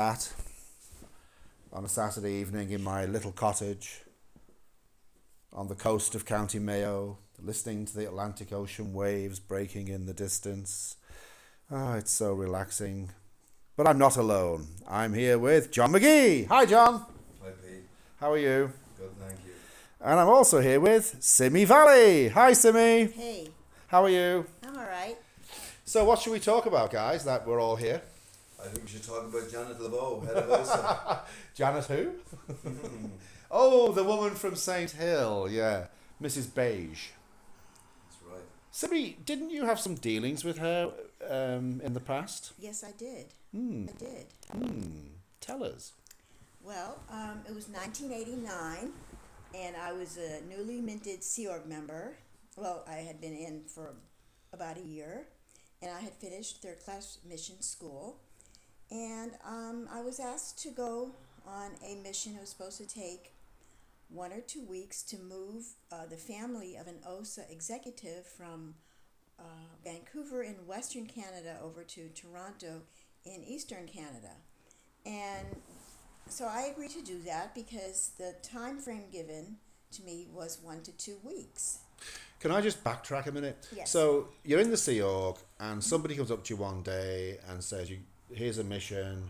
sat on a Saturday evening in my little cottage on the coast of County Mayo, listening to the Atlantic Ocean waves breaking in the distance. Oh, it's so relaxing. But I'm not alone. I'm here with John McGhee. Hi, John. Hi, Pete. How are you? Good, thank you. And I'm also here with Simi Valley. Hi, Simi. Hey. How are you? I'm all right. So what should we talk about, guys, that we're all here? I think we should talk about Janet LeBeau, head of OSA. Janet who? Oh, the woman from St. Hill, yeah. Mrs. Beige. That's right. Simi, didn't you have some dealings with her in the past? Yes, I did. I did. Tell us. Well, it was 1989, and I was a newly minted Sea Org member. Well, I had been in for about a year, and I had finished third class mission school. And I was asked to go on a mission. It was supposed to take 1 or 2 weeks to move the family of an OSA executive from Vancouver in Western Canada over to Toronto in Eastern Canada. And so I agreed to do that because the time frame given to me was 1 to 2 weeks. Can I just backtrack a minute? Yes. So you're in the Sea Org and somebody comes up to you one day and says, here's a mission.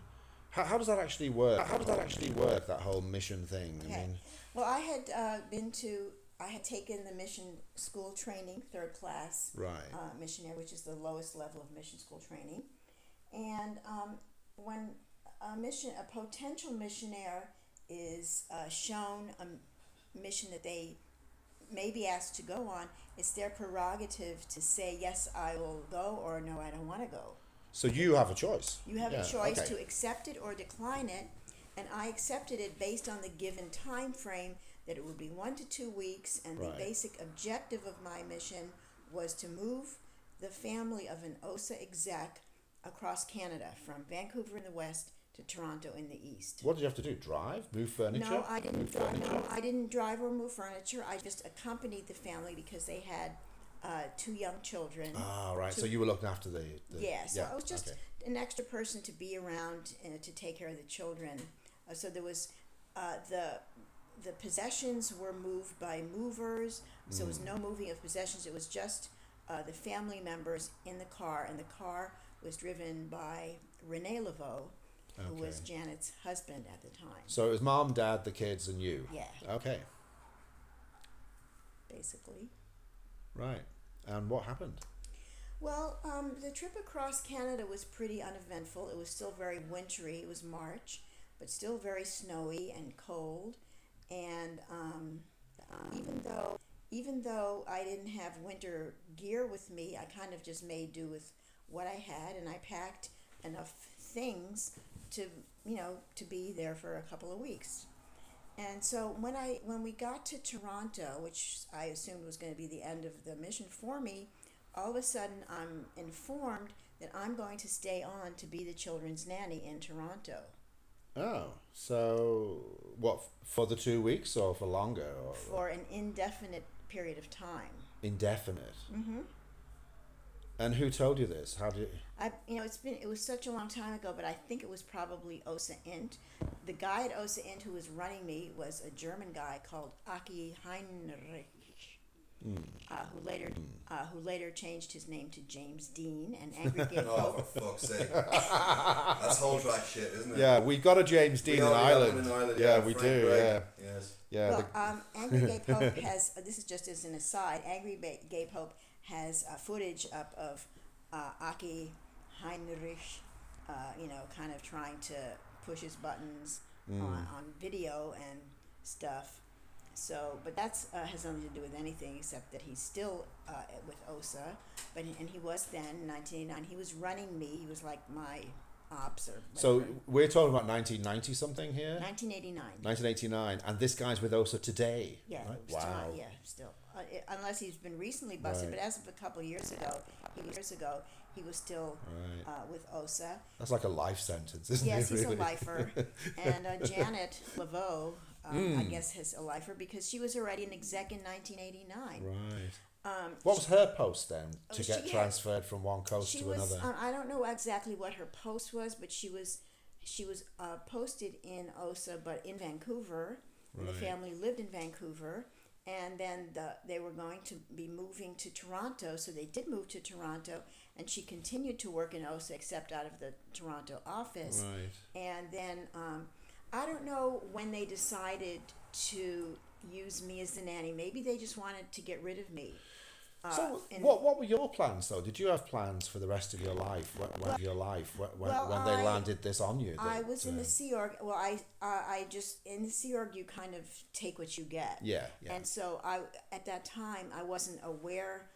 How does that actually work? How does that actually work, that whole mission thing? Okay. I mean, Well, I had taken the mission school training, third class right. missionary, which is the lowest level of mission school training. And when a potential missionary is shown a mission that they may be asked to go on, it's their prerogative to say, yes, I will go, or no, I don't want to go. So you have a choice. You have a choice okay. to accept it or decline it, and I accepted it based on the given time frame that it would be 1 to 2 weeks, and Right. the basic objective of my mission was to move the family of an OSA exec across Canada from Vancouver in the west to Toronto in the east. What did you have to do? Drive? Move furniture? No, I didn't Move drive. furniture? No, I didn't drive or move furniture. I just accompanied the family because they had 2 young children. Ah, right. So you were looking after the Yeah, so I was just okay. an extra person to be around to take care of the children. So there was the possessions were moved by movers. So there was no moving of possessions. It was just the family members in the car, and the car was driven by Rene Laveau, who was Okay. Janet's husband at the time. So it was mom, dad, the kids, and you? Yeah, Okay. basically. Right. And what happened? Well, the trip across Canada was pretty uneventful. It was still very wintry. It was March, but still very snowy and cold. And even though I didn't have winter gear with me, I kind of just made do with what I had, and I packed enough things to be there for a couple of weeks. And so when we got to Toronto, which I assumed was going to be the end of the mission for me, all of a sudden I'm informed that I'm going to stay on to be the children's nanny in Toronto. Oh, so what, for the 2 weeks or for longer? Or For an indefinite period of time. indefinite? Mm-hmm. And who told you this? How did It was such a long time ago, but I think it was probably OSA Int. The guy at OSA Int who was running me was a German guy called Aki Heinrich, who later changed his name to James Dean and Angry Gay Oh, Pope. for fuck's sake. That's whole track shit, isn't it? Yeah, we got a James Dean in Ireland. Yeah, we Frank do. Gregg. Yeah, Yes. yeah. Well, Angry Gay Pope has, this is just as an aside, Angry Gay Pope has footage up of Aki Heinrich, kind of trying to push his buttons on video and stuff. So, but that's has nothing to do with anything except that he's still with OSA. And he was then, in 1989, he was running me. He was like my ops or So whatever. we're talking about 1990 something here? 1989. 1989, and this guy's with OSA today. Yeah, Right? still, Wow. yeah, still. Unless he's been recently busted, Right. but as of a couple of years ago, he was still Right. with OSA. That's like a life sentence, isn't Yes, it? he's Really? a lifer. And Janet Laveau, I guess, is a lifer because she was already an exec in 1989. Right. What was her post then to she get had- transferred from one coast She to was, another? I don't know exactly what her post was, but she was she was posted in OSA, but in Vancouver. And Right. the family lived in Vancouver. And then they were going to be moving to Toronto, so they did move to Toronto, and she continued to work in OSA except out of the Toronto office. Right. And then I don't know when they decided to use me as the nanny. Maybe they just wanted to get rid of me. So and- what were your plans though? Did you have plans for the rest of your life? When they landed this on you? I was in the Sea Org. Well, I just in the Sea Org you kind of take what you get. Yeah. And so at that time I wasn't aware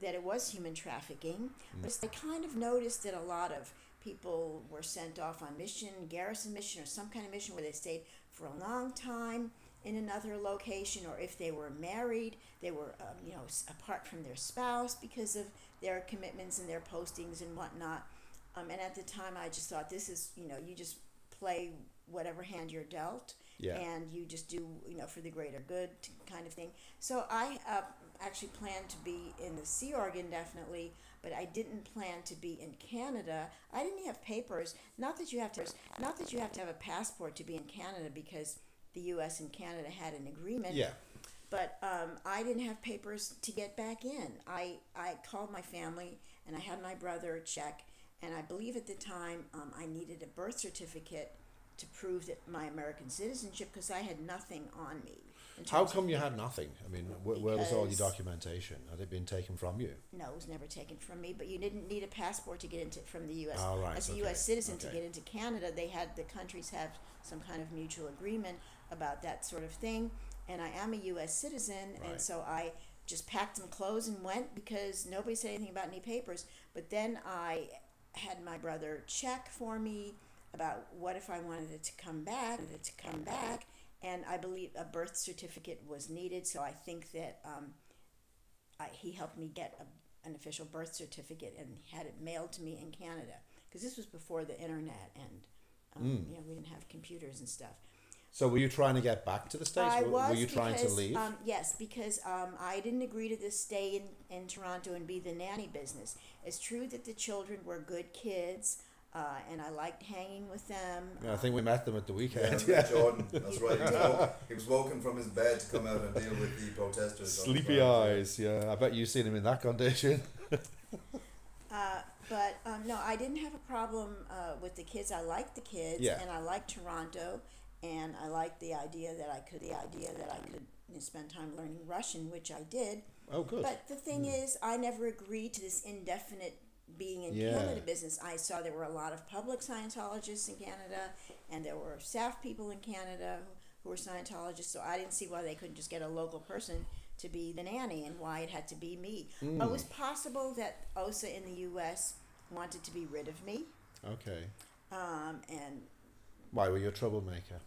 that it was human trafficking, but I kind of noticed that a lot of people were sent off on mission, garrison mission, or some kind of mission where they stayed for a long time in another location, or if they were married, they were apart from their spouse because of their commitments and their postings and whatnot. And at the time, I just thought this is you just play whatever hand you're dealt, and you just do for the greater good kind of thing. So I actually planned to be in the Sea Org indefinitely, but I didn't plan to be in Canada. I didn't have papers. Not that you have to have a passport to be in Canada, because the U.S. and Canada had an agreement. Yeah. But I didn't have papers to get back in. I called my family, and I had my brother check, and I believe at the time I needed a birth certificate to prove that my American citizenship, because I had nothing on me. How come you had nothing? I mean, where was all your Because- documentation? Had it been taken from you? No, it was never taken from me. But you didn't need a passport to get into from the U.S. Oh, right, As a okay, U.S. citizen to okay. get into Canada, the countries have some kind of mutual agreement about that sort of thing. And I am a U.S. citizen, Right. and so I just packed some clothes and went, because nobody said anything about any papers. But then I had my brother check for me about what if I wanted it to come back, and I believe a birth certificate was needed. So I think that he helped me get an official birth certificate and had it mailed to me in Canada, because this was before the internet, and we didn't have computers and stuff. So were you trying to get back to the States? Were you trying to leave? Yes, because I didn't agree to this stay in Toronto and be the nanny business. It's true that the children were good kids, and I liked hanging with them. Yeah, I think we met them at the weekend. Yeah, Jordan, that's right. He was woken from his bed to come out and deal with the protesters. on the Sleepy ground. eyes, yeah. I bet you've seen him in that condition. But no, I didn't have a problem with the kids. I liked the kids, Yeah. and I liked Toronto, and I liked the idea that I could spend time learning Russian, which I did. Oh, good. But the thing is, I never agreed to this indefinite being in Yeah. Canada business. I saw there were a lot of public Scientologists in Canada, and there were staff people in Canada who were Scientologists, so I didn't see why they couldn't just get a local person to be the nanny, and why it had to be me. It was possible that OSA in the U.S. wanted to be rid of me, Okay. and Why were you a troublemaker?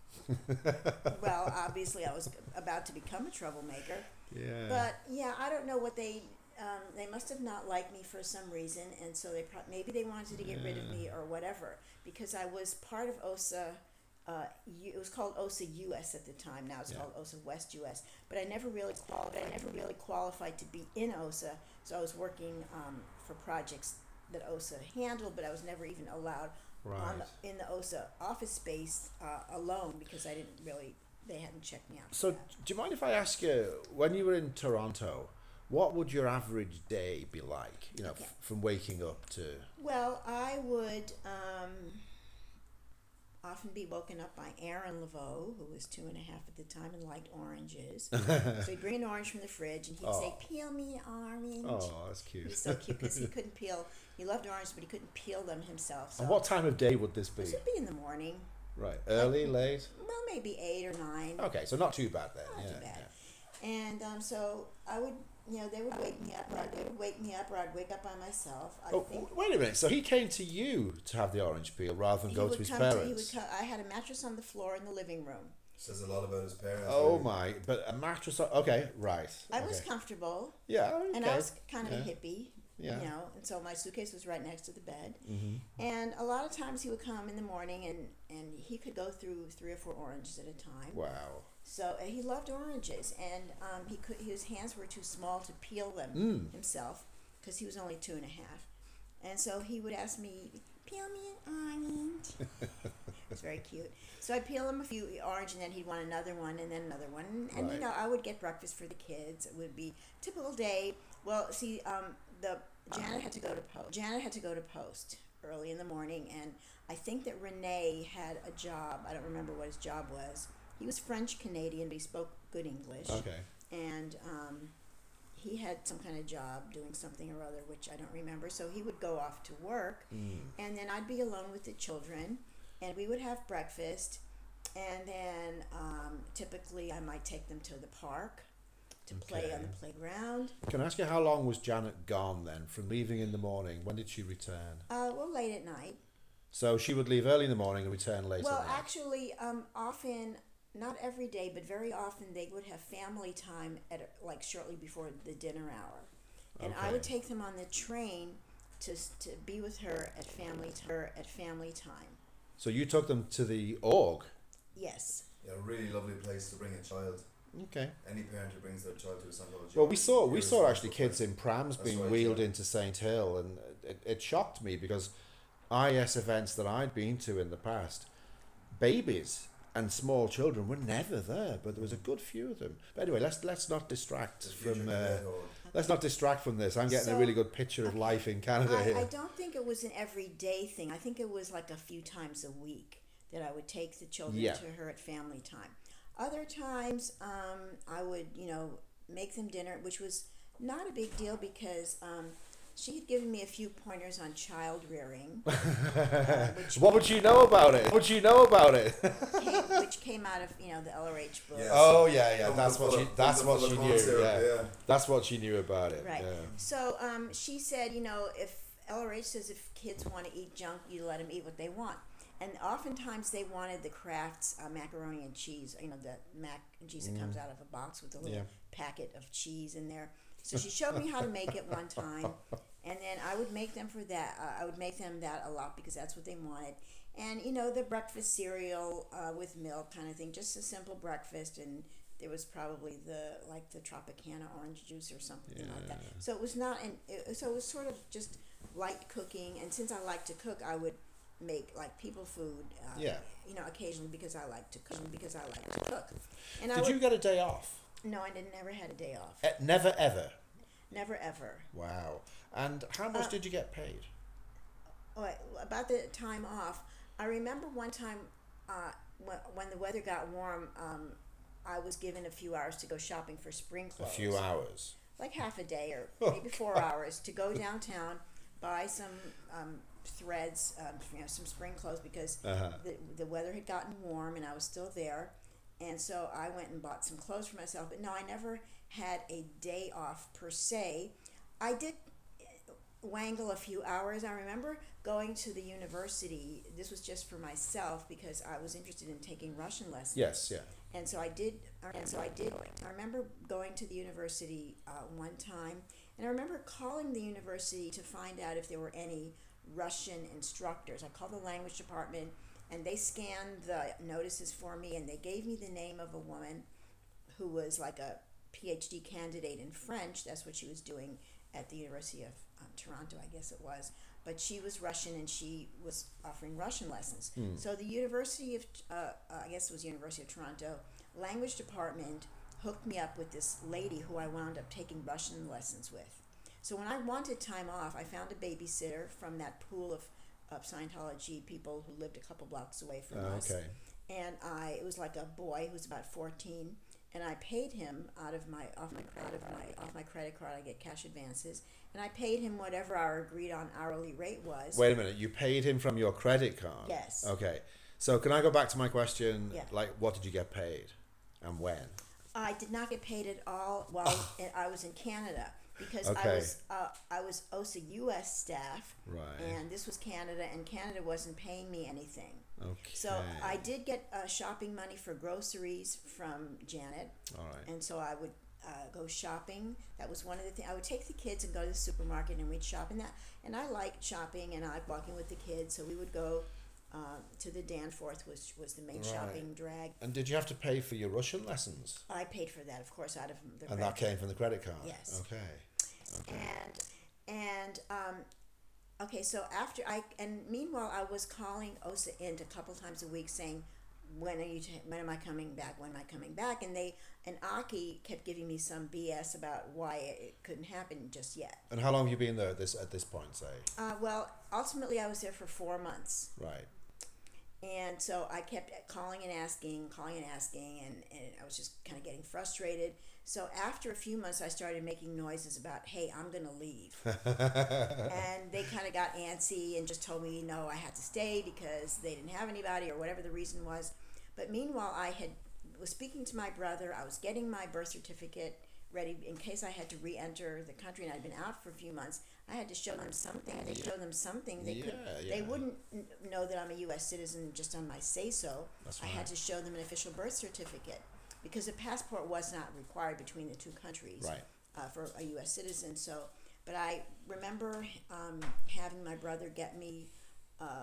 well, obviously I was about to become a troublemaker. Yeah. But yeah, I don't know what they must have not liked me for some reason, and so maybe they wanted to get rid of me or whatever, because I was part of OSA. It was called OSA US at the time. Now it's called OSA West US. But I never really qualified to be in OSA. So I was working for projects that OSA handled, but I was never even allowed in the OSA office space alone, because they hadn't checked me out. So, do you mind if I ask you, when you were in Toronto, what would your average day be like? Okay. From waking up to. Well, I would often be woken up by Aaron Laveau, who was 2.5 at the time and liked oranges. So he'd bring an orange from the fridge, and he'd say, "Peel me an orange." Oh, that's cute. He was so cute, because he couldn't peel. He loved oranges, but he couldn't peel them himself. So And what time of day would this be? This would be in the morning. Right, early, late. Well, maybe 8 or 9. Okay, so not too bad then. Not too bad. And so I would, they would wake me up, or I'd wake up by myself. Wait a minute. So he came to you to have the orange peel rather than go to his parents. I had a mattress on the floor in the living room. Says a lot about his parents. Oh really. my! But a mattress. Okay, right. I was comfortable. Yeah. Okay. And I was kind of a hippie. Yeah. And so my suitcase was right next to the bed. And a lot of times he would come in the morning, and he could go through 3 or 4 oranges at a time. Wow. So he loved oranges, and his hands were too small to peel them himself, because he was only 2.5. And so he would ask me, peel me an orange. It was very cute. So I'd peel him a few orange, and then he'd want another one, and then another one. And, Right. I would get breakfast for the kids. It would be typical day. Well, see, Janet had to go to post. Janet had to go to post early in the morning, and I think that Renee had a job. I don't remember what his job was. He was French Canadian, but he spoke good English. Okay. And he had some kind of job doing something or other, which I don't remember. So he would go off to work, and then I'd be alone with the children, and we would have breakfast, and then typically I might take them to the park to play on the playground. Can I ask you, how long was Janet gone then, from leaving in the morning? When did she return? Well, late at night. So she would leave early in the morning and return late Well, at night? actually, often, not every day, but very often they would have family time at like shortly before the dinner hour, and I would take them on the train to be with her at family time. So you took them to the org? Yes. Yeah, a really lovely place to bring a child. Okay. Any parent who brings their child to a Scientology. Well, we saw actually kids in prams That's being right, wheeled yeah. into St Hill, and it shocked me because IS events that I'd been to in the past, babies and small children were never there, but there was a good few of them. But anyway, let's not distract The from future cadet org. let's not distract from this. I'm getting a So, really good picture of life in Canada I here. don't think it was an everyday thing. I think it was like a few times a week that I would take the children Yeah. to her at family time. Other times, I would, make them dinner, which was not a big deal because she had given me a few pointers on child rearing, What would you know about it? What would you know about it? which came out of the LRH book. Yeah. Oh yeah, From that's the what full she of- that's from the what full she of knew. corn syrup, Yeah. yeah. That's what she knew about it. Right. Yeah. So she said, if LRH says if kids want to eat junk, you let them eat what they want. And oftentimes they wanted the Kraft's macaroni and cheese, the mac and cheese that comes out of a box with a little packet of cheese in there. So she showed me how to make it one time, and then I would make them for that. I would make them that a lot because that's what they wanted. And the breakfast cereal with milk kind of thing, just a simple breakfast, and there was probably the Tropicana orange juice or something like that. So it was not, so it was sort of just light cooking. And since I like to cook, I would make like people food, occasionally because I like to cook. And Did you get a day off? No, I never had a day off. Never ever. Never ever. Wow. And how much did you get paid? About the time off, I remember one time when the weather got warm, I was given a few hours to go shopping for spring A clothes. few hours. Like half a day or maybe 4 hours to go downtown, buy some threads, some spring clothes because the weather had gotten warm and I was still there. And so I went and bought some clothes for myself. But no, I never had a day off per se. I did wangle a few hours. I remember going to the university. This was just for myself because I was interested in taking Russian lessons. Yes, yeah. And so I did. I remember going to the university one time, and I remember calling the university to find out if there were any Russian instructors. I called the language department, and they scanned the notices for me, and they gave me the name of a woman who was like a PhD candidate in French. That's what she was doing at the University of Toronto, I guess it was. But she was Russian, and she was offering Russian lessons. So the University of, I guess it was University of Toronto, language department hooked me up with this lady who I wound up taking Russian lessons with. So when I wanted time off, I found a babysitter from that pool of Scientology people who lived a couple blocks away from us. Okay. And it was like a boy who was about 14, and I paid him off my credit card. I get cash advances, and I paid him whatever our agreed on hourly rate was. Wait a minute. You paid him from your credit card? Yes. Okay. So can I go back to my question? Yeah. Like, what did you get paid, and when? I did not get paid at all while I was in Canada because Okay. I was OSA US staff, Right. and this was Canada, and Canada wasn't paying me anything. Okay. So I did get shopping money for groceries from Janet, All right. and so I would go shopping. That was one of the things. I would take the kids and go to the supermarket, and we'd shop in that. And I liked shopping, and I liked walking with the kids, so we would go to the Danforth, which was the main Right. shopping drag. And did you have to pay for your Russian lessons? I paid for that, of course, out of the And that came from the credit card? Yes. Okay. and Okay, so meanwhile I was calling OSA in a couple times a week saying, when am I coming back? When am I coming back? And Aki kept giving me some BS about why it couldn't happen just yet. And how long have you been there at this point, say? Well, ultimately I was there for 4 months. Right. And so I kept calling and asking, and I was just kind of getting frustrated. So after a few months, I started making noises about, hey, I'm going to leave. And they kind of got antsy and just told me, no, I had to stay because they didn't have anybody or whatever the reason was. But meanwhile, was speaking to my brother. I was getting my birth certificate ready in case I had to re-enter the country, and I'd been out for a few months. I had to show them something. They wouldn't know that I'm a U.S. citizen just on my say-so. That's I right. had to show them an official birth certificate because a passport was not required between the two countries, Right. For a U.S. citizen. So, but I remember having my brother get me an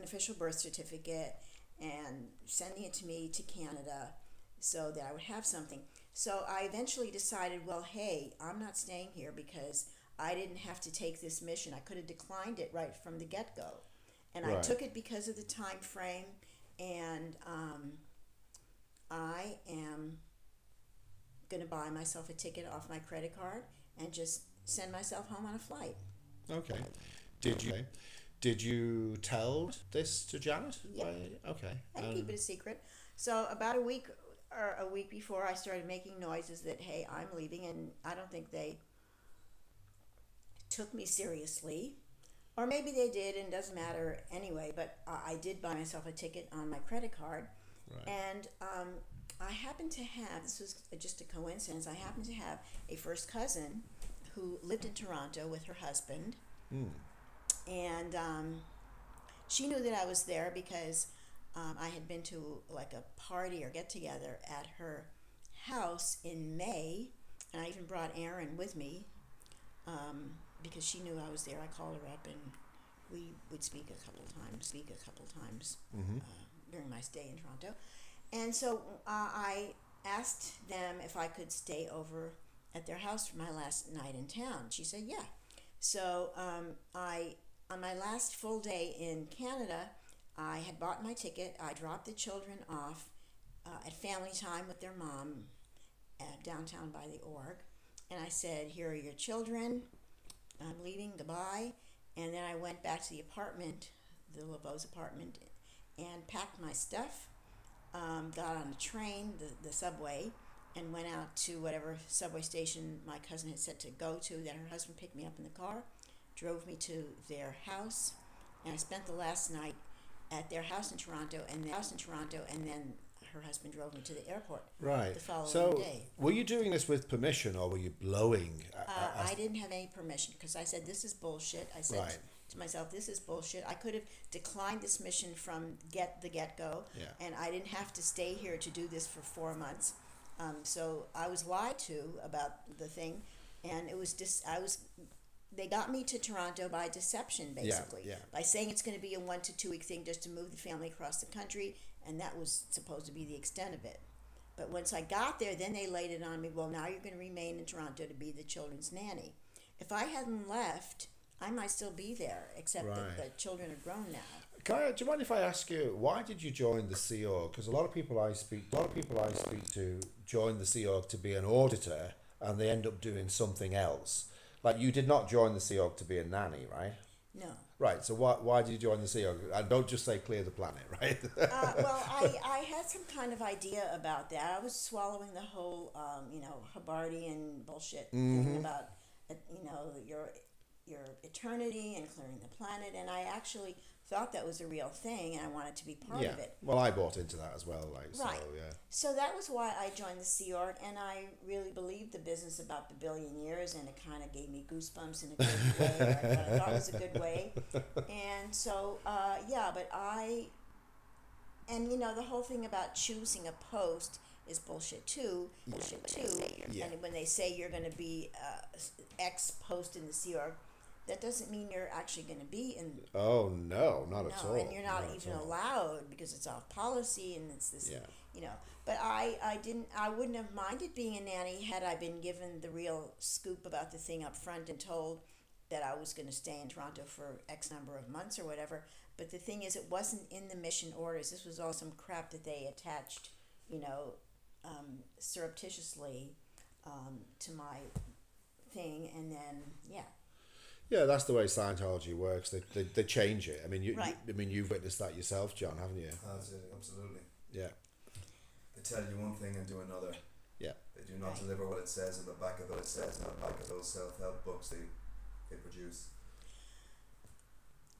official birth certificate and sending it to me to Canada so that I would have something. So I eventually decided, well, hey, I'm not staying here because I didn't have to take this mission. I could have declined it right from the get-go. And I Right. took it because of the time frame, and I am going to buy myself a ticket off my credit card and just send myself home on a flight. Okay. Did you tell this to Janet? Yeah. Okay. I keep it a secret. So about a week before, I started making noises that, hey, I'm leaving, and I don't think they took me seriously. Or maybe they did, and it doesn't matter anyway, but I did buy myself a ticket on my credit card. Right. And I happened to have, this was just a coincidence, I happened to have a first cousin who lived in Toronto with her husband. And she knew that I was there because I had been to like a party or get together at her house in May, and I even brought Erin with me because she knew I was there. I called her up, and we would speak a couple times during my stay in Toronto. And so I asked them if I could stay over at their house for my last night in town. She said, yeah. So on my last full day in Canada, I had bought my ticket. I dropped the children off at family time with their mom downtown by the org. And I said, here are your children. I'm leaving. Goodbye. And then I went back to the apartment, the LeBeau's apartment, and packed my stuff, got on a train, the subway, and went out to whatever subway station my cousin had said to go to. Then her husband picked me up in the car, drove me to their house, and I spent the last night at their house in Toronto, and then her husband drove me to the airport. Right. The following So, day. were you doing this with permission, or were you blowing? I didn't have any permission because I said, this is bullshit. I said Right. to myself, this is bullshit. I could have declined this mission from the get-go, Yeah. and I didn't have to stay here to do this for 4 months. So I was lied to about the thing, and it was they got me to Toronto by deception, basically, yeah. by saying it's going to be a 1 to 2 week thing just to move the family across the country, and that was supposed to be the extent of it. But once I got there, then they laid it on me, well, now you're going to remain in Toronto to be the children's nanny. If I hadn't left, I might still be there, except that the children are grown now. Do you mind if I ask you, why did you join the Sea Org? Because a lot of people I speak to join the Sea Org to be an auditor, and they end up doing something else. Like, you did not join the Sea Org to be a nanny, right? No. Right. So why did you join the Sea Org? And don't just say clear the planet, right? Well, I had some kind of idea about that. I was swallowing the whole, Hubbardиan bullshit thing about, your eternity and clearing the planet, and I actually thought that was a real thing, and I wanted to be part of it. Well, I bought into that as well. Right. So, yeah. So that was why I joined the Sea Org, and I really believed the business about the billion years, and it kind of gave me goosebumps in a good way. But I thought it was a good way. And so, the whole thing about choosing a post is bullshit too. Yeah. And when they say you're going to be X post in the Sea Org, that doesn't mean you're actually going to be in. Oh no, not at all. And you're not even allowed because it's off policy, and it's this. Yeah. But I wouldn't have minded being a nanny had I been given the real scoop about the thing up front and told, that I was going to stay in Toronto for X number of months or whatever. But the thing is, it wasn't in the mission orders. This was all some crap that they attached, surreptitiously to my thing, and then Yeah, that's the way Scientology works. They change it. I mean, Right. you've witnessed that yourself, John, haven't you? Absolutely. Yeah. They tell you one thing and do another. Yeah. They do not Right. deliver what it says in the back of what it says in the back of those self-help books they produce.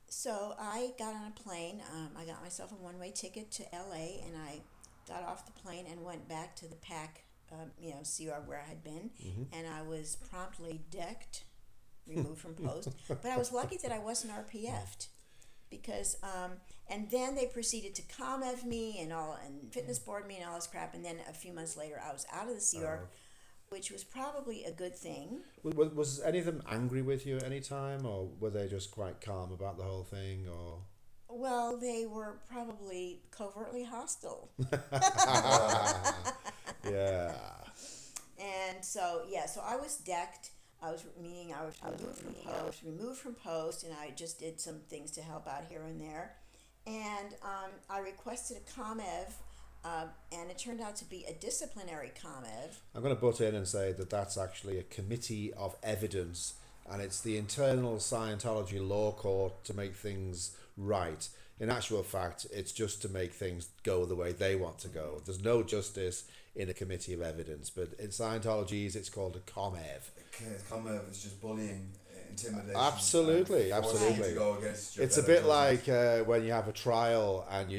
So I got on a plane. I got myself a one-way ticket to LA, and I got off the plane and went back to the PAC, Sea Org where I had been, and I was promptly decked, removed from post. But I was lucky that I wasn't RPF'd, because and then they proceeded to ComEv me and fitness board me and all this crap, and then a few months later I was out of the Sea Org, which was probably a good thing. Was any of them angry with you at any time, or were they just quite calm about the whole thing, or? Well, they were probably covertly hostile. Yeah. And so I was decked. I was removed from post, and I just did some things to help out here and there. And I requested a ComEv, and it turned out to be a disciplinary ComEv. I'm going to butt in and say that that's actually a committee of evidence, and it's the internal Scientology law court to make things right. In actual fact, it's just to make things go the way they want to go. There's no justice in a committee of evidence, but in Scientology, it's called a ComEv. ComEv is just bullying, intimidation. Absolutely, and forcing you absolutely. to go against your It's a better bit judgment. like when you have a trial and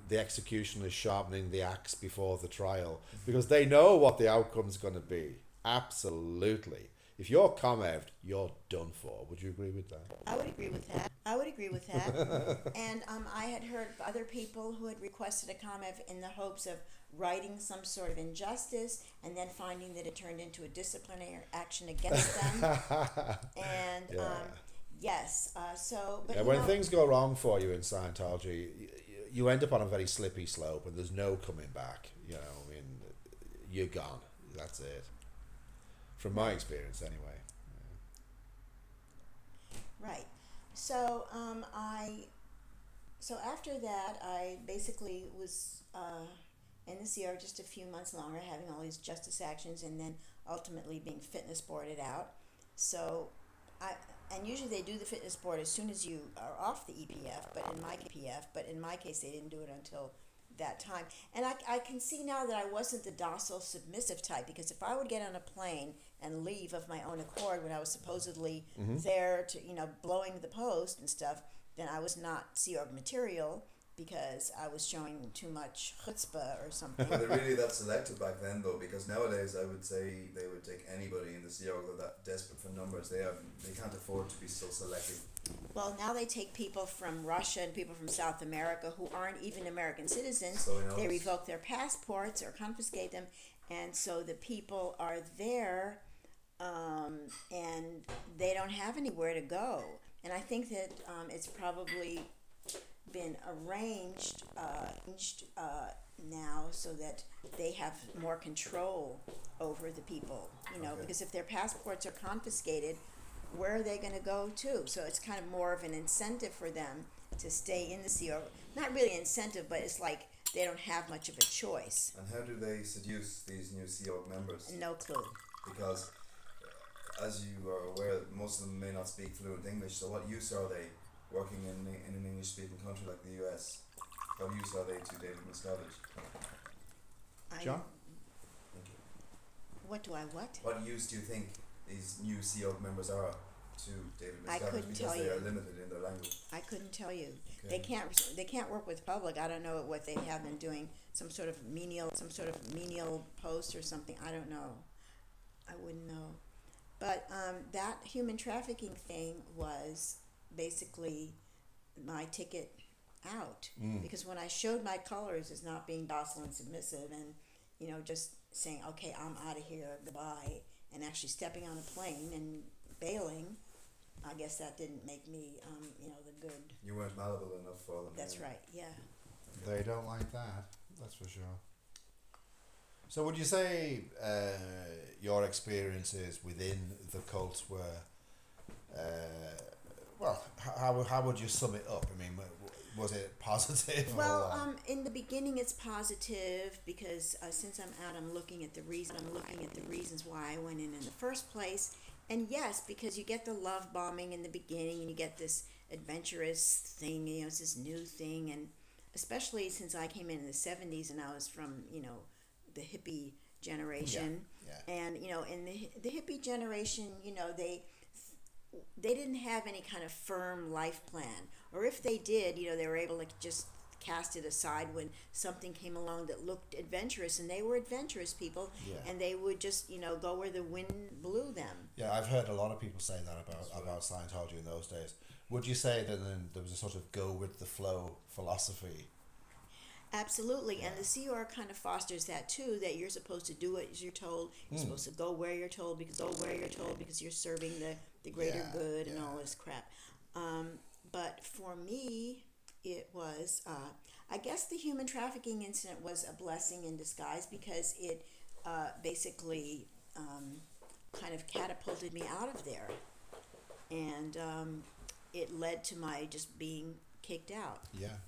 the executioner is sharpening the axe before the trial, because they know what the outcome's going to be. Absolutely. If you're ComEv'd, you're done for. Would you agree with that? I would agree with that. And I had heard other people who had requested a ComEv in the hopes of righting some sort of injustice, and then finding that it turned into a disciplinary action against them. And yes, so. But When things go wrong for you in Scientology, you end up on a very slippy slope, and there's no coming back. You're gone. That's it. From my experience, anyway. Right. So so after that, I basically was in the CR just a few months longer, having all these justice actions, and then ultimately being fitness boarded out. So and usually they do the fitness board as soon as you are off the EPF, but in my case they didn't do it until that time. And I can see now that I wasn't the docile, submissive type, because if I would get on a plane and leave of my own accord when I was supposedly there to, blowing the post and stuff, then I was not Sea Org material, because I was showing too much chutzpah or something. Were they really that selective back then, though? Because nowadays I would say they would take anybody in the Sea Org. They're that desperate for numbers. They can't afford to be so selective. Well, now they take people from Russia and people from South America who aren't even American citizens. So they revoke their passports or confiscate them, and so the people are there, and they don't have anywhere to go. And I think that it's probably been arranged now so that they have more control over the people, because if their passports are confiscated, where are they going to go to? So it's kind of more of an incentive for them to stay in the Sea Org. Not really incentive, but it's like they don't have much of a choice. And how do they seduce these new Sea Org members? No clue. Because, as you are aware, most of them may not speak fluent English, so what use are they working in an English-speaking country like the US? What use are they to David Miscavige? John? Thank you. What? What use do you think these new Sea Org members are to David I Miscavige, couldn't because tell they you. are limited in their language? I couldn't tell you. Okay. They can't work with public. I don't know what they have been doing. Some sort of menial post or something. I don't know. I wouldn't know. But that human trafficking thing was basically my ticket out, because when I showed my colors as not being docile and submissive, and just saying, okay, I'm out of here, goodbye, and actually stepping on a plane and bailing, I guess that didn't make me the good. You weren't malleable enough for them. That's yeah. right. Yeah. They don't like that, that's for sure. So would you say your experiences within the cult were how would you sum it up? I mean, was it positive? Well, or, in the beginning, it's positive because since I'm out, I'm looking at the reasons why I went in the first place. And yes, because you get the love bombing in the beginning, and you get this adventurous thing. You know, it's this new thing, and especially since I came in the '70s, and I was from the hippie generation, and in the hippie generation, they didn't have any kind of firm life plan, or if they did, they were able to just cast it aside when something came along that looked adventurous, and they were adventurous people, and they would just go where the wind blew them. Yeah, I've heard a lot of people say that about Scientology in those days. Would you say that then there was a sort of go with the flow philosophy? Absolutely, and the CR kind of fosters that too. That you're supposed to do what you're told. You're supposed to go where you're told because you're serving the greater good and all this crap. But for me, it was. I guess the human trafficking incident was a blessing in disguise because it basically kind of catapulted me out of there, and it led to my just being kicked out. Yeah.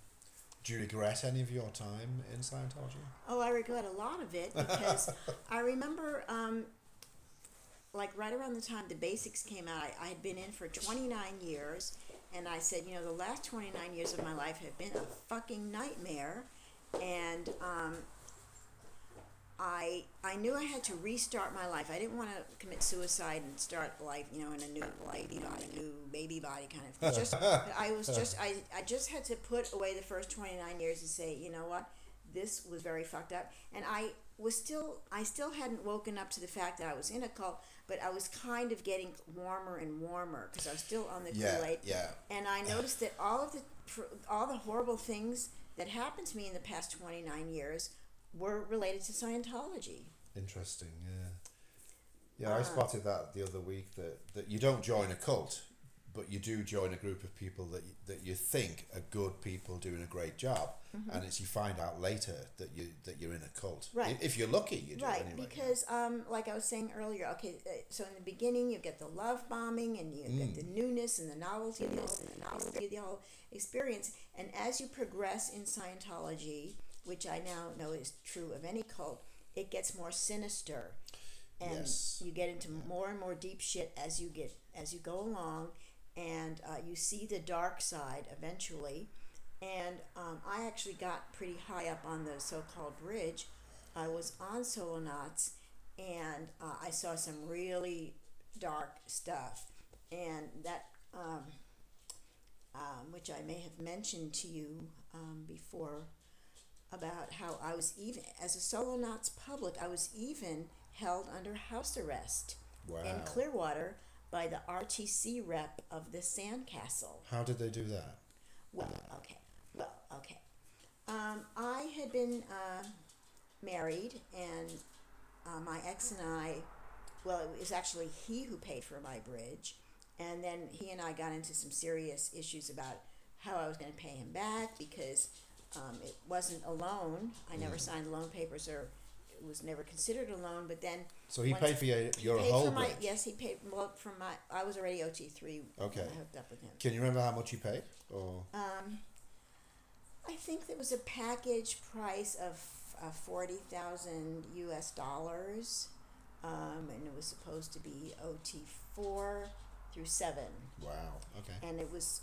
Do you regret any of your time in Scientology? Oh, I regret a lot of it because I remember, like right around the time the basics came out, I had been in for 29 years, and I said, the last 29 years of my life have been a fucking nightmare, and I knew I had to restart my life. I didn't want to commit suicide and start life, in a new new baby body kind of thing. I just had to put away the first 29 years and say, you know what, this was very fucked up. And I still hadn't woken up to the fact that I was in a cult, but I was kind of getting warmer and warmer because I was still on the Kool-Aid. Yeah. And I noticed that all the horrible things that happened to me in the past 29 years were related to Scientology. Interesting, yeah. Yeah, I spotted that the other week, that you don't join a cult, but you do join a group of people that you think are good people doing a great job, and it's you find out later that you're in a cult. Right. If you're lucky, you do right, anyway. because like I was saying earlier, so in the beginning you get the love bombing, and you get the newness and the novelty of this and the novelty of the whole experience, and as you progress in Scientology, which I now know is true of any cult, it gets more sinister, and you get into more and more deep shit as you go along, and you see the dark side eventually. And I actually got pretty high up on the so-called bridge. I was on Solonauts, and I saw some really dark stuff, and that which I may have mentioned to you before, about how I was even, as a Solonauts public, I was even held under house arrest in Clearwater by the RTC rep of the Sandcastle. How did they do that? Well, okay. I had been married, and my ex and I, well, it was actually he who paid for my bridge, and then he and I got into some serious issues about how I was going to pay him back because it wasn't a loan. I never signed loan papers, or it was never considered a loan. But then, so he paid for your whole bridge? Yes, he paid for my. I was already OT3 okay. when I hooked up with him. Can you remember how much you paid? Or I think there was a package price of $40,000 US, and it was supposed to be OT4 through 7. Wow. Okay. And it was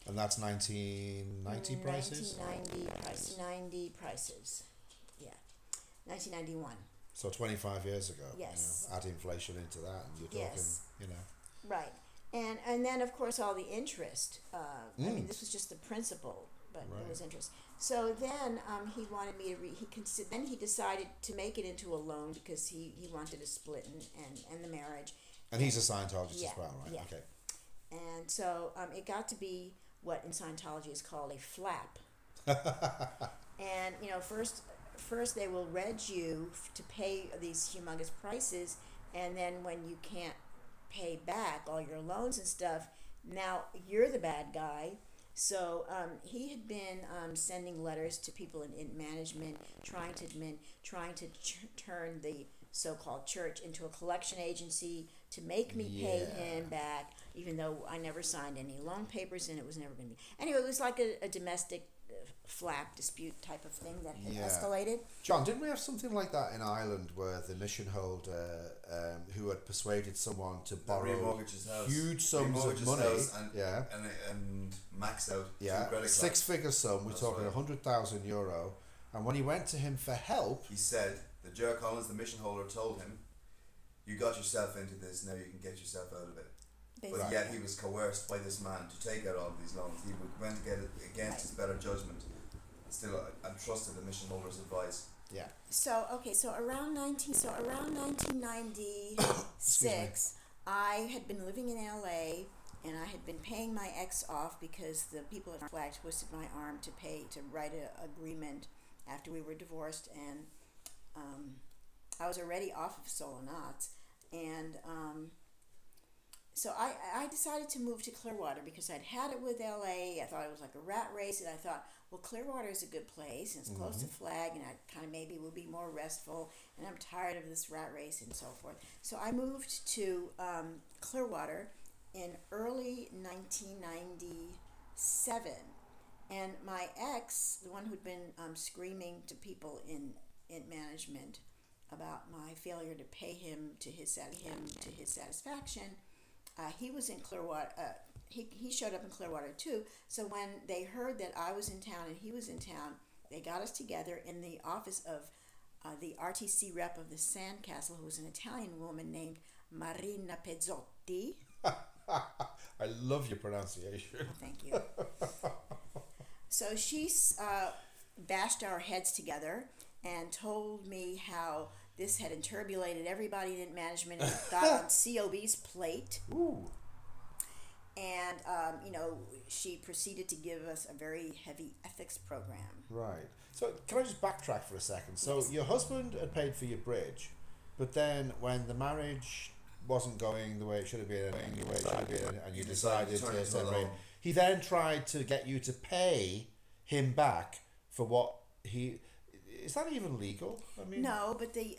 And that's 1990 prices? 1990 prices. Yeah. 1991. So 25 years ago. Yes. Add inflation into that, and you're talking, Right. And then, of course, all the interest. I mean, this was just the principal, but it was interest. So then he wanted me to then he decided to make it into a loan because he wanted to split and the marriage. And he's a Scientologist as well, right? Yeah. Okay. And so it got to be what in Scientology is called a flap. And, first they will reg you to pay these humongous prices, and then when you can't pay back all your loans and stuff, now you're the bad guy. So he had been sending letters to people in management, trying to turn the so-called church into a collection agency to make me pay him back. even though I never signed any loan papers and it was never going to be. Anyway, it was like a domestic flap dispute type of thing that had escalated. John, didn't we have something like that in Ireland where the mission holder who had persuaded someone to borrow huge sums of money and max out six-figure sum, we're talking €100,000, and when he went to him for help, he said that Ger Collins, the mission holder, told him, "You got yourself into this, now you can get yourself out of it." Basically. But yet he was coerced by this man to take out all of these loans. He went to get it against his better judgment. Still, I trusted the mission holder's advice. Yeah. So around 1996, I had been living in LA, and I had been paying my ex off because the people at Flag twisted my arm to write an agreement after we were divorced, and I was already off of Solonats, and so I decided to move to Clearwater because I'd had it with LA. I thought it was like a rat race, and I thought, well, Clearwater is a good place, and it's close to Flag, and I kind of maybe will be more restful, and I'm tired of this rat race and so forth. So I moved to Clearwater in early 1997, and my ex, the one who'd been screaming to people in management about my failure to pay him to his satisfaction, he was in Clearwater. He showed up in Clearwater too. So when they heard that I was in town and he was in town, they got us together in the office of the RTC rep of the Sandcastle, who was an Italian woman named Marina Pezzotti. I love your pronunciation. Thank you. So she bashed our heads together and told me how this had interbulated everybody in management and got on COB's plate. Ooh. And, she proceeded to give us a very heavy ethics program. Right. So can I just backtrack for a second? So yes. Your husband had paid for your bridge, but then when the marriage wasn't going the way it should have been, and you decided to separate, he then tried to get you to pay him back for what he... Is that even legal? I mean, no, but he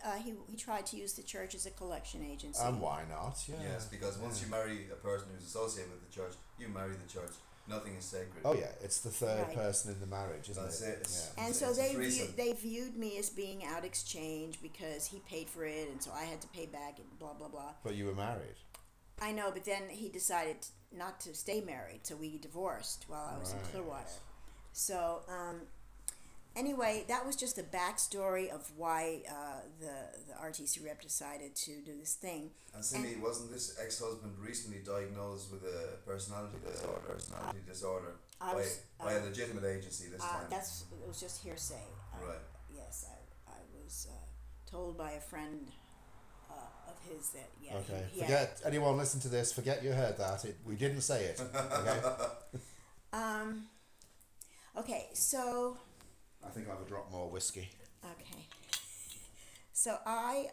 tried to use the church as a collection agency. And why not? Yeah. Yes, because once you marry a person who's associated with the church, you marry the church. Nothing is sacred. Oh yeah, it's the third person in the marriage, isn't That's it? Yeah. And so they viewed me as being out exchange because he paid for it, and so I had to pay back, and blah blah blah. But you were married. I know, but then he decided not to stay married, so we divorced while I was in Clearwater. So. Anyway, that was just the backstory of why the RTC rep decided to do this thing. And Simi, wasn't this ex-husband recently diagnosed with a personality disorder by a legitimate agency this time? It was just hearsay. Right. Yes, I was told by a friend of his that Okay. Forget anyone listen to this. Forget you heard that. We didn't say it. Okay. Okay. So. I think I'll have a drop more whiskey. Okay. So I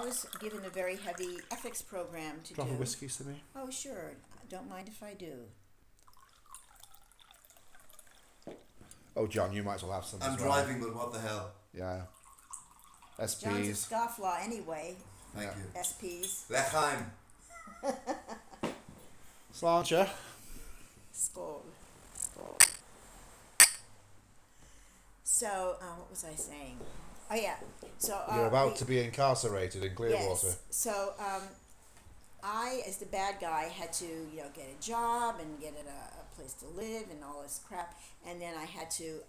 was given a very heavy ethics program to drop do. Drop a whiskey, Simi? Oh, sure. Don't mind if I do. Oh, John, you might as well have some. I'm driving, but what the hell? Yeah. SPs. John's a scofflaw anyway. Thank you. SPs. L'chaim. Sláinte. Skål. So, what was I saying? Oh, yeah. So you're about to be incarcerated in Clearwater. Yes. So, I, as the bad guy, had to, get a job and get a place to live and all this crap. And then I had to,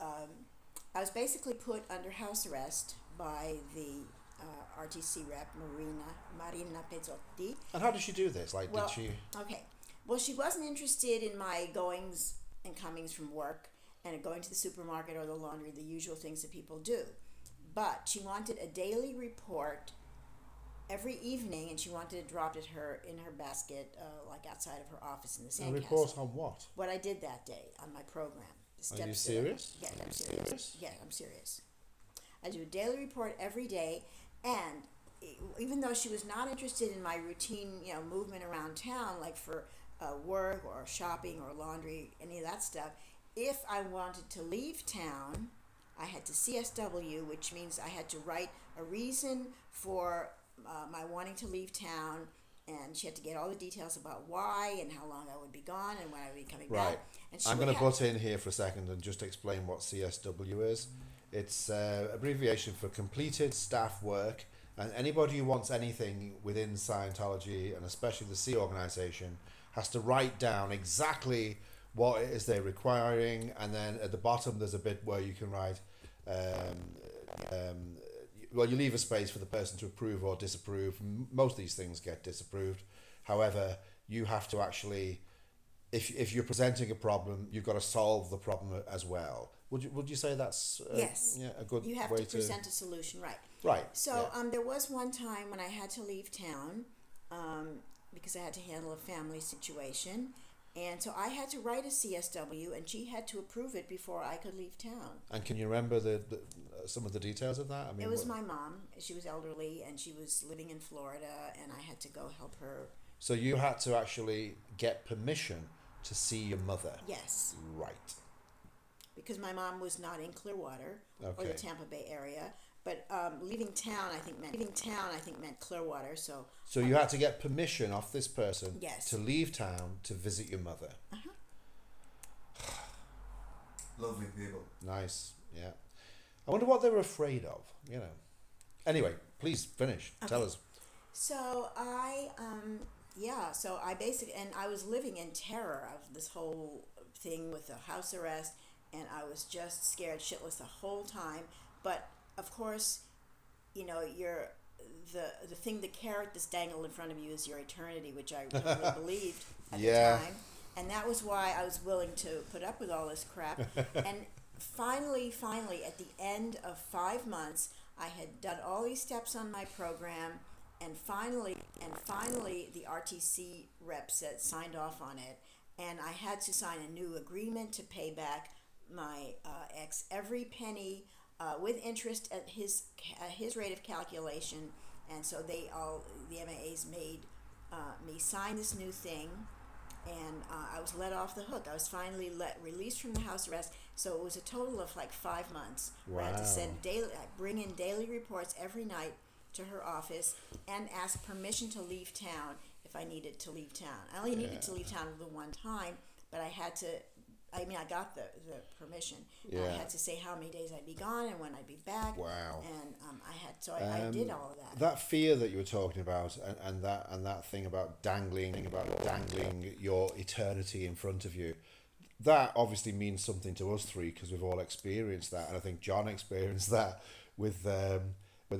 I was basically put under house arrest by the RTC rep, Marina Pezzotti. And how did she do this? Did she... Okay. Well, she wasn't interested in my goings and comings from work and going to the supermarket or the laundry, the usual things that people do. But she wanted a daily report every evening, and she wanted it dropped in her basket, outside of her office in the Sandcastle. A report on what? What I did that day on my program. Are you serious? Yeah, I'm serious. Yeah, I'm serious. I do a daily report every day, and even though she was not interested in my routine, movement around town, like for work or shopping or laundry, any of that stuff, if I wanted to leave town, I had to CSW, which means I had to write a reason for my wanting to leave town and she had to get all the details about why and how long I would be gone and when I would be coming Right. back. And she I'm would going to have- butt in here for a second and just explain what CSW is. It's abbreviation for completed staff work, and anybody who wants anything within Scientology, and especially the C organisation, has to write down exactly what it is they're requiring, and then at the bottom there's a bit where you can write well, you leave a space for the person to approve or disapprove. Most of these things get disapproved. However, you have to actually, if you're presenting a problem, you've got to solve the problem as well. Would you say that's yes, a good you have way to present a solution, right? Right. So yeah. there was one time when I had to leave town because I had to handle a family situation. And so I had to write a CSW, and she had to approve it before I could leave town. And can you remember the some of the details of that? I mean, it was my mom. She was elderly, and she was living in Florida, and I had to go help her. So you had to actually get permission to see your mother? Yes. Right. Because my mom was not in Clearwater or Okay. the Tampa Bay area. But leaving town, I think meant Clearwater. So you had to get permission off this person Yes. to leave town to visit your mother. Lovely people. Nice, yeah. I wonder what they were afraid of, you know. Anyway, please finish. Tell us. So I basically, and I was living in terror of this whole thing with the house arrest, and I was just scared shitless the whole time. But of course, you know, you're the carrot that's dangled in front of you is your eternity, which I really believed at Yeah. the time, and that was why I was willing to put up with all this crap. And finally, at the end of 5 months, I had done all these steps on my program, and finally, the RTC rep signed off on it, and I had to sign a new agreement to pay back my ex every penny with interest at his rate of calculation, and so the MAAs made me sign this new thing, and I was let off the hook. I was finally released from the house arrest. So it was a total of like 5 months. Where I had to bring in daily reports every night to her office and ask permission to leave town if I needed to leave town. I only needed to leave town the one time, but I had to. I got the permission. Yeah. I had to say how many days I'd be gone and when I'd be back. Wow. And I did all of that. That fear that you were talking about, and that thing about dangling your eternity in front of you, that obviously means something to us three because we've all experienced that, and I think John experienced that with a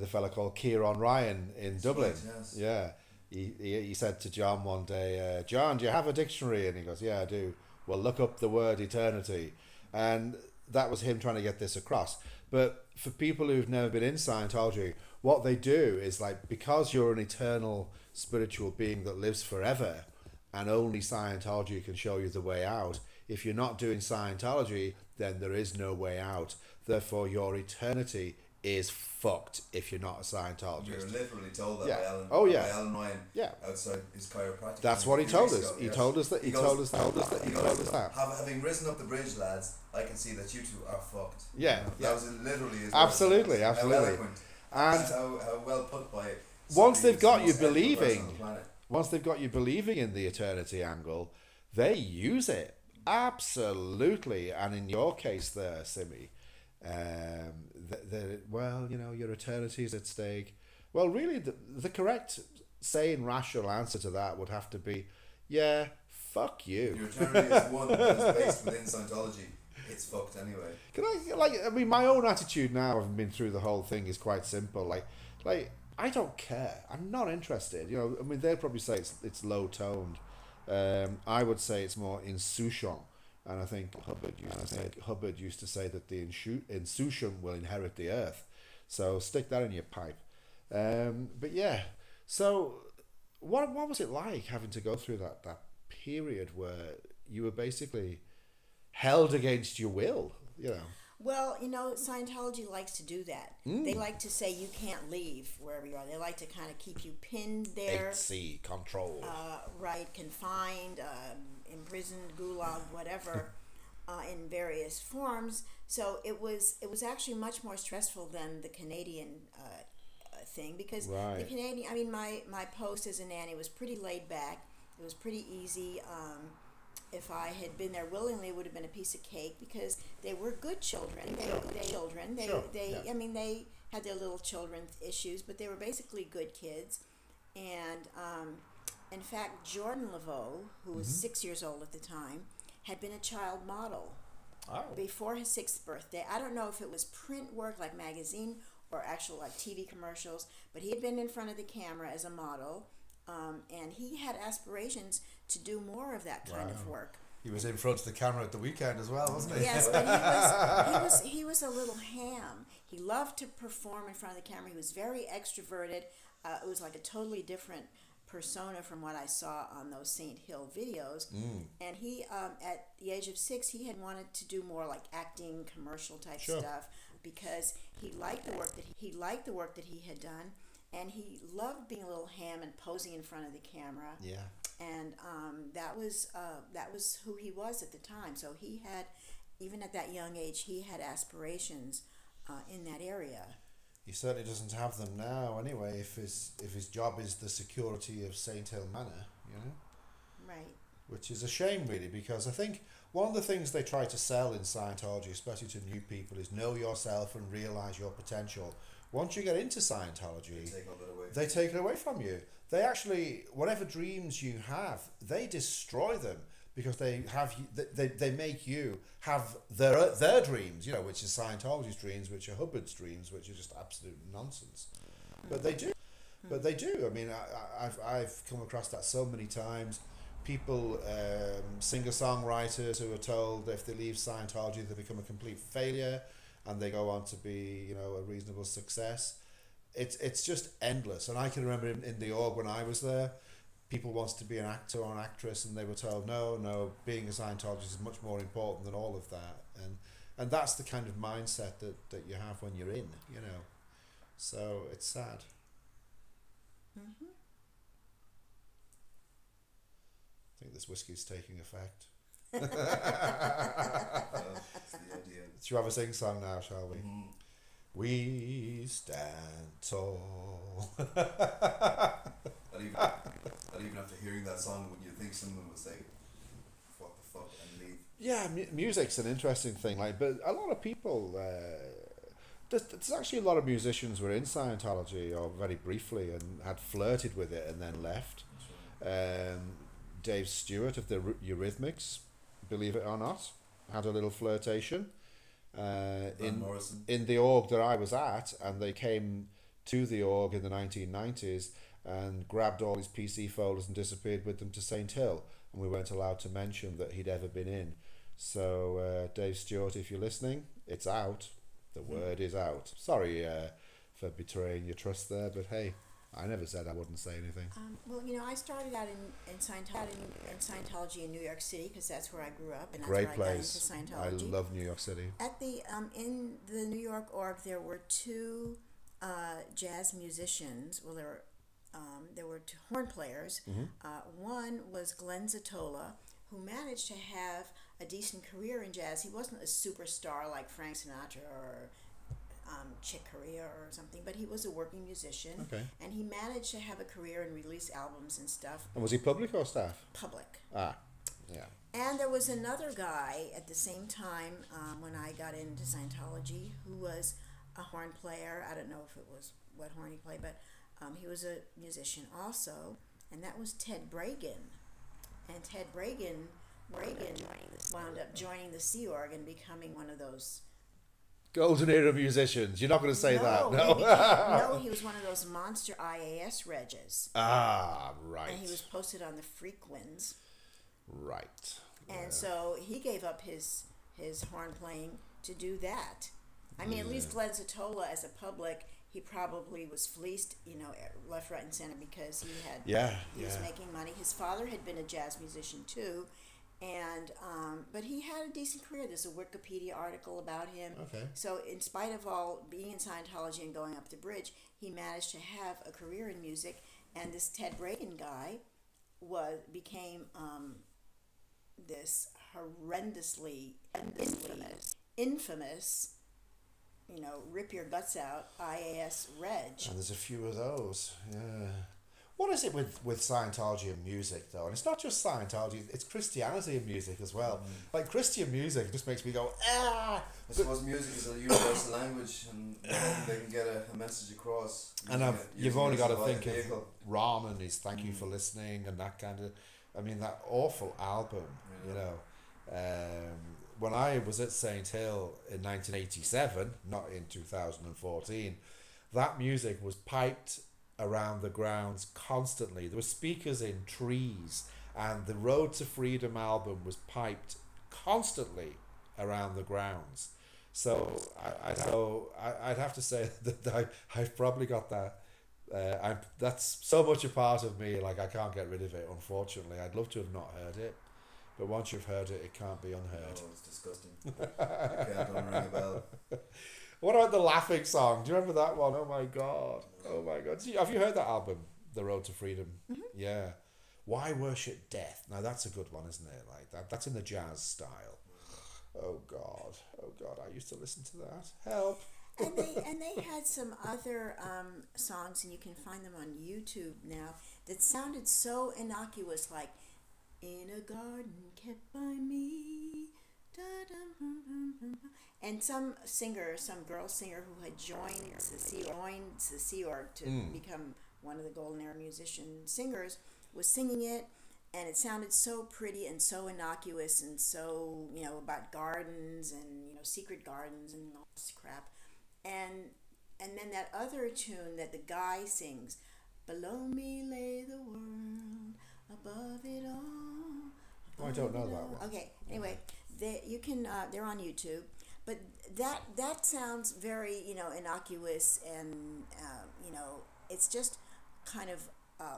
fella called Kieran Ryan in Dublin. Right, yes. Yeah, he said to John one day, John, do you have a dictionary? And he goes, yeah, I do. Well, look up the word eternity. And that was him trying to get this across. But for people who've never been in Scientology, what they do is, like, because you're an eternal spiritual being that lives forever, and only Scientology can show you the way out, if you're not doing Scientology, then there is no way out. Therefore, your eternity is fucked if you're not a Scientologist. We were literally told that Yeah. by Alan. Oh, yeah. By Alan Ryan. Yeah. Outside his chiropractic. That's clinic what he a few told weeks us. ago, He yes. told us that. He told us that. Having risen up the bridge, lads, I can see that you two are fucked. Yeah, You know, yeah. That was literally his Absolutely, words. absolutely. How eloquent. And how well put by it. once they've got you Somebody who's the most believing, ethical person on the planet. once they've got you believing in the eternity angle, they use it. Absolutely. And in your case there, Simi, well, you know, your eternity is at stake. Well, really, the correct, sane, rational answer to that would have to be, yeah, fuck you. Your eternity is one that's based within Scientology. It's fucked anyway. I mean, my own attitude now, having been through the whole thing, is quite simple. Like I don't care. I'm not interested. You know, I mean, they'd probably say it's low toned. I would say it's more insouciant. And I think Hubbard used to say that the insouciant will inherit the earth. So stick that in your pipe. But yeah, so what was it like having to go through that period where you were basically held against your will, you know? Well, you know, Scientology likes to do that. They like to say you can't leave wherever you are. They like to kind of keep you pinned there. 8C, controlled. Right, confined, imprisoned, gulag, whatever, in various forms. So it was actually much more stressful than the Canadian thing, because Right. the Canadian, I mean, my post as a nanny was pretty laid back. It was pretty easy. If I had been there willingly, it would have been a piece of cake, because they were good children. They were good children. I mean, they had their little children issues, but they were basically good kids. And in fact, Jordan Laveau, who was 6 years old at the time, had been a child model before his 6th birthday. I don't know if it was print work like magazine or actual like TV commercials, but he had been in front of the camera as a model, and he had aspirations to do more of that kind of work. He was in front of the camera at the weekend as well, wasn't he? Yes, but he was a little ham. He loved to perform in front of the camera. He was very extroverted. It was like a totally different persona from what I saw on those St. Hill videos. And he, at the age of 6, he had wanted to do more like acting, commercial type stuff, because he liked the work that he had done, and he loved being a little ham and posing in front of the camera. Yeah. And that was who he was at the time. So he had, even at that young age, he had aspirations in that area. He certainly doesn't have them now, anyway. If his job is the security of St. Hill Manor, Right. Which is a shame, really, because I think one of the things they try to sell in Scientology, especially to new people, is know yourself and realize your potential. Once you get into Scientology, they take it away from you. They actually, whatever dreams you have, they destroy them, because they make you have their dreams, which is Scientology's dreams, which are Hubbard's dreams, which are just absolute nonsense. But they do. I mean, I've come across that so many times. People, singer-songwriters who are told that if they leave Scientology, they become a complete failure, and they go on to be, a reasonable success. It's just endless. And I can remember in the org when I was there, people wanted to be an actor or an actress, and they were told, no, being a Scientologist is much more important than all of that. And that's the kind of mindset that you have when you're in, So it's sad. Mm-hmm. I think this whiskey's taking effect. That's the idea. Should we have a sing-song now, shall we? We stand tall. Not even after hearing that song, when you think someone would say, "What the fuck," and leave. Yeah, music's an interesting thing. But a lot of people, there's actually a lot of musicians were in Scientology, or very briefly, and had flirted with it and then left. Dave Stewart of the Eurythmics, believe it or not, had a little flirtation. In the org that I was at, and they came to the org in the 1990s and grabbed all his PC folders and disappeared with them to St. Hill, and we weren't allowed to mention that he'd ever been in. So Dave Stewart, if you're listening, it's out. The word is out. Sorry for betraying your trust there, but hey, I never said I wouldn't say anything. Well, I started out in Scientology in New York City, because that's where I grew up, and that's Great where place. I got into Scientology. I love New York City. At the in the New York org, there were 2 jazz musicians. Well, there were 2 horn players. One was Glenn Zatola, who managed to have a decent career in jazz. He wasn't a superstar like Frank Sinatra or Chick Corea or something, but he was a working musician. Okay. And he managed to have a career and release albums and stuff. And was he public or staff? Public. Ah, yeah. And there was another guy at the same time when I got into Scientology who was a horn player. I don't know if it was what horn he played, but he was a musician also, and that was Ted Bragan. And Ted Bragan wound up joining the Sea Org and becoming one of those Golden era musicians. You're not going to say that, no? No, he was one of those monster IAS regs. Ah, right. And he was posted on the Frequins. Right. And so he gave up his horn playing to do that. I mean, at least Glenn Zatola, as a public, he probably was fleeced, left, right, and center, because he was making money. His father had been a jazz musician too, and but he had a decent career. There's a Wikipedia article about him. Okay. So in spite of all being in Scientology and going up the bridge, he managed to have a career in music. And this Ted Bragan guy became this horrendously infamous you know, rip your guts out, IAS Reg. And there's a few of those, yeah. What is it with Scientology and music, though? And it's not just Scientology, it's Christianity and music as well. Like, Christian music just makes me go, ah! I suppose music is a universal language, and they can get a message across. And you've only got to think of Ron and his Thank You for Listening and that kind of... I mean, that awful album, you know. When I was at St. Hill in 1987, not in 2014, that music was piped around the grounds constantly. There were speakers in trees, and the Road to Freedom album was piped constantly around the grounds. So I'd have to say that I've probably got that. That's so much a part of me, like I can't get rid of it, unfortunately. I'd love to have not heard it, but once you've heard it, it can't be unheard. Oh, it's disgusting. You can't unring a bell. What about the laughing song? Do you remember that one? Oh my god. Oh my god. Have you heard that album, The Road to Freedom? Mm-hmm. Yeah. Why Worship Death? Now that's a good one, isn't it? Like that's in the jazz style. Oh god. Oh god. I used to listen to that. Help. And they had some other songs, and you can find them on YouTube now, that sounded so innocuous, like "In a Garden Kept by Me." And some girl singer who had joined the Sea Org to become one of the Golden Era musician singers was singing it, and it sounded so pretty and so innocuous and so, you know, about gardens and, you know, secret gardens and all this crap. And then that other tune that the guy sings, "Below me lay the world, above it all." Oh, I don't know that one. Okay, anyway, they're on YouTube, but that sounds very, you know, innocuous, and you know, it's just kind of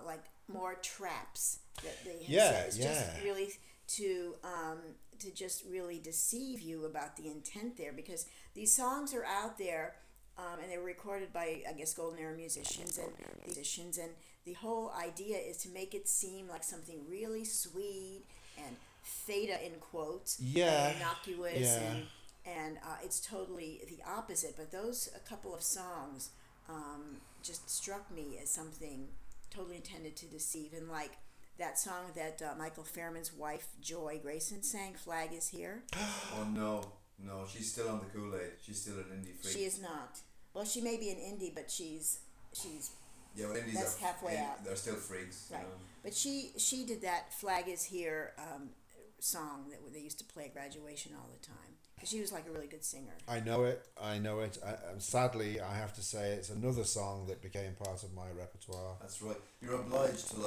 like more traps that they have. It's just really to just really deceive you about the intent there, because these songs are out there, and they were recorded by, I guess, Golden Era musicians, and the whole idea is to make it seem like something really sweet and theta in quotes, and innocuous, and it's totally the opposite. But a couple of songs just struck me as something totally intended to deceive, and like that song that Michael Fairman's wife Joy Grayson sang, "Flag Is Here." Oh no, she's still on the Kool-Aid. She's still an indie freak. She is not. Well, she may be an indie, but she's yeah, well, indies that's halfway out. They're still freaks, right? You know? But she did that "Flag Is Here" song that they used to play at graduation all the time. She was like a really good singer. I know it. Sadly, I have to say it's another song that became part of my repertoire. That's right. You're obliged to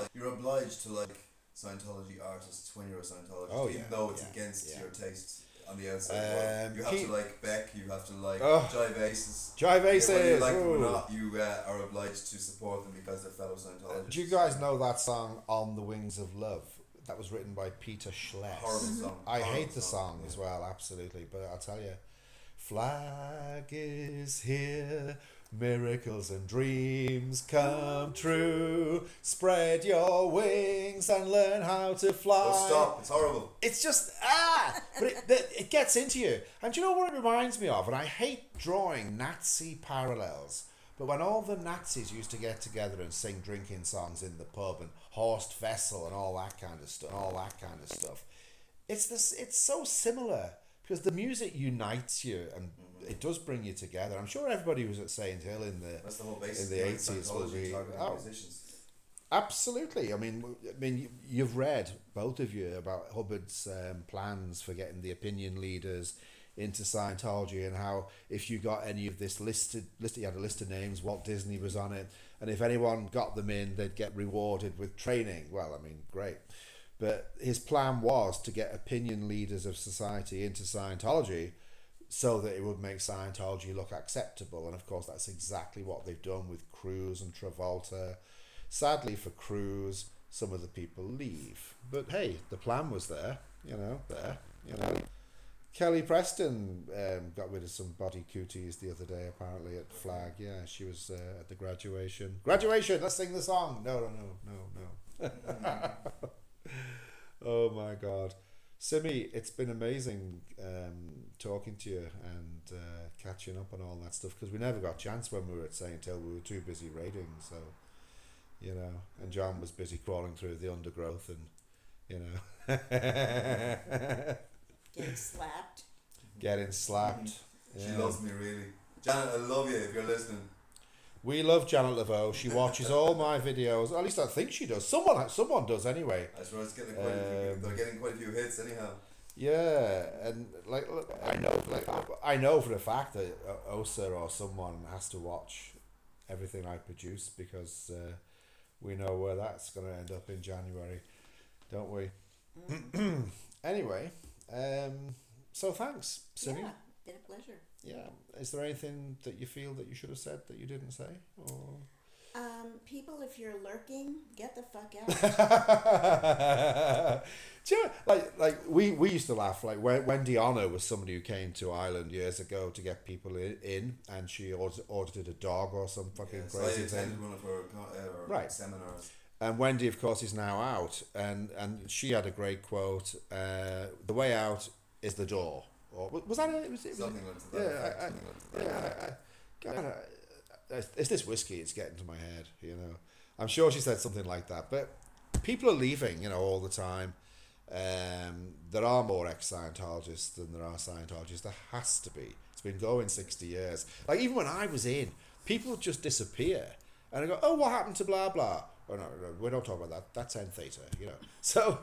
like Scientology artists when you're a Scientologist, even though it's against your tastes on the outside. You have to like Beck. You have to like Jive Aces. Jive Aces. Whether you like them or not, you are obliged to support them because they're fellow Scientologists. Do you guys know that song "On the Wings of Love"? That was written by Peter Schless. Horrible song. I hate the song as well, absolutely. But I'll tell you, flag is here, miracles and dreams come true. Spread your wings and learn how to fly. Oh, stop! It's horrible. It's just but it gets into you. And do you know what it reminds me of? And I hate drawing Nazi parallels. But when all the Nazis used to get together and sing drinking songs in the pub, and Horst Wessel and all that kind of stuff, it's so similar, because the music unites you and it does bring you together. I'm sure everybody who was at St. Hill in the 80s will be musicians. Absolutely. I mean, you've read, both of you, about Hubbard's plans for getting the opinion leaders into Scientology, and how if you got any of this listed, he had a list of names, Walt Disney was on it, and if anyone got them in, they'd get rewarded with training. Well, I mean, great. But his plan was to get opinion leaders of society into Scientology so that it would make Scientology look acceptable. And of course, that's exactly what they've done with Cruz and Travolta. Sadly for Cruz, some of the people leave. But hey, the plan was there. Kelly Preston got rid of some body cooties the other day, apparently, at Flag. Yeah, she was at the graduation. Graduation, let's sing the song. No. Oh my God. Simi, it's been amazing talking to you and catching up on all that stuff, because we never got a chance when we were at Saint Hill. We were too busy raiding, so, you know, and John was busy crawling through the undergrowth and, you know. Getting slapped. Getting slapped. She Yeah. loves me, really. Janet, I love you if you're listening. We love Janet Laveau. She watches all my videos. At least I think she does. Someone does anyway. I swear it's getting they're getting quite a few hits anyhow. Yeah, and like look, I know for a fact that OSA or someone has to watch everything I produce, because we know where that's going to end up in January, don't we? Anyway, so thanks, Simi. Yeah, been a pleasure. Yeah. Is there anything that you feel that you should have said that you didn't say? Or People, if you're lurking, get the fuck out. Do you know, like we used to laugh, like when Wendy Honor was somebody who came to Ireland years ago to get people in, and she audited a dog or some fucking crazy I thing. attended one of her Right. seminars. And Wendy, of course, is now out, and she had a great quote: "The way out is the door." Or was that it? Was it Something like that. It's this whiskey. It's getting to my head. You know, I'm sure she said something like that. But people are leaving, you know, all the time. There are more ex-Scientologists than there are Scientologists. There has to be. It's been going 60 years. Like even when I was in, people just disappear, and I go, "Oh, what happened to blah blah?" Oh no, we don't talk about that. That's N theta, you know. So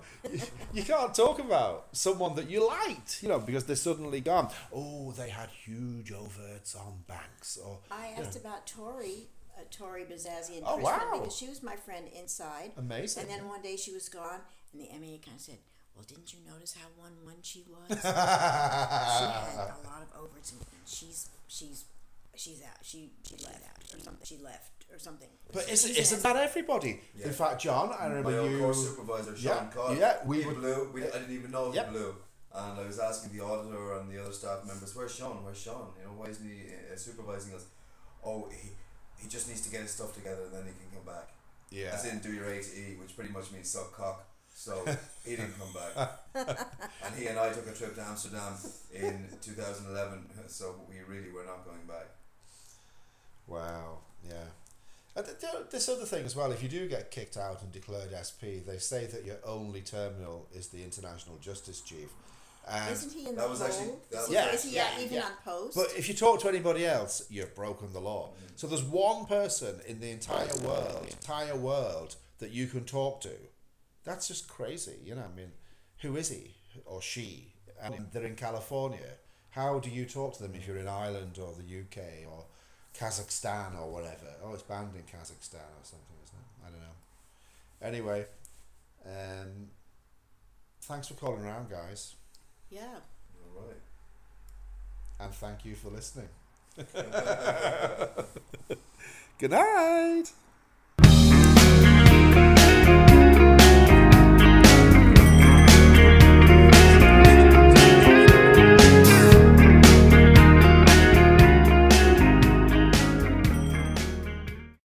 you can't talk about someone that you liked, you know, because they're suddenly gone. Oh, they had huge overts on banks. Or I asked about Tori Bazazzi and Oh, Crispin, wow. because she was my friend inside. Amazing. And then one day she was gone, and the MEA kind of said, "Well, didn't you notice how one she was? She had a lot of overts, and she's out. She left or something. She left or something." But She's isn't that everybody? Yeah. In fact, John, I remember My old you. course supervisor, Sean Codd, we he blew. I didn't even know he Yep. blew. And I was asking the auditor and the other staff members, "Where's Sean? Where's Sean? You know, why isn't he supervising us?" "Oh, he just needs to get his stuff together and then he can come back." Yeah. As in, do your ATE, which pretty much means suck cock. So he didn't come back. And he and I took a trip to Amsterdam in 2011. So we really were not going back. Wow. Yeah. And this other thing as well, if you do get kicked out and declared SP, they say that your only terminal is the International Justice Chief. And Isn't he in That the was hole? actually- that Is he even on post? but if you talk to anybody else, you've broken the law. So there's one person in the entire world that you can talk to. That's just crazy, you know. I mean, who is he or she? And they're in California. How do you talk to them if you're in Ireland or the UK or Kazakhstan or whatever? Oh, it's banned in Kazakhstan or something, isn't it? I don't know. Anyway, thanks for calling around, guys. Yeah. All right. And thank you for listening. Good night.